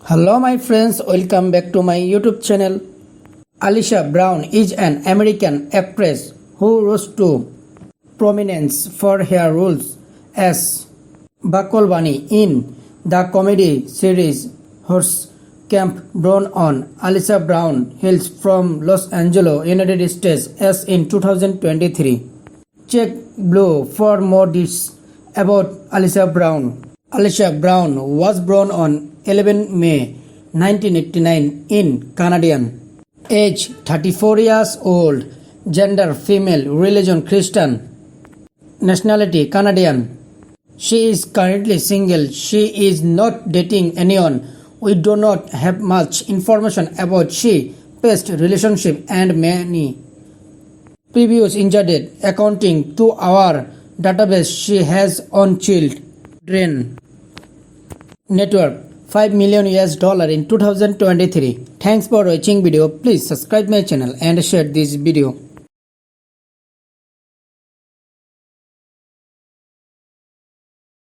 Hello my friends, welcome back to my YouTube channel. Alicia Brown is an American actress who rose to prominence for her roles as Buckle Bunny in the comedy series Horse Camp Brown on. Alicia Brown hails from Los Angeles, United States as in 2023. Check below for more details about Alicia Brown. Alicia Brown was born on 11 May 1989 in Canadian. Age 34 years old. Gender female. Religion Christian. Nationality Canadian. She is currently single. She is not dating anyone. We do not have much information about she past relationship and many previous injured. Accounting to our database, she has on children network $5 million in 2023. Thanks for watching video. Please subscribe my channel and share this video.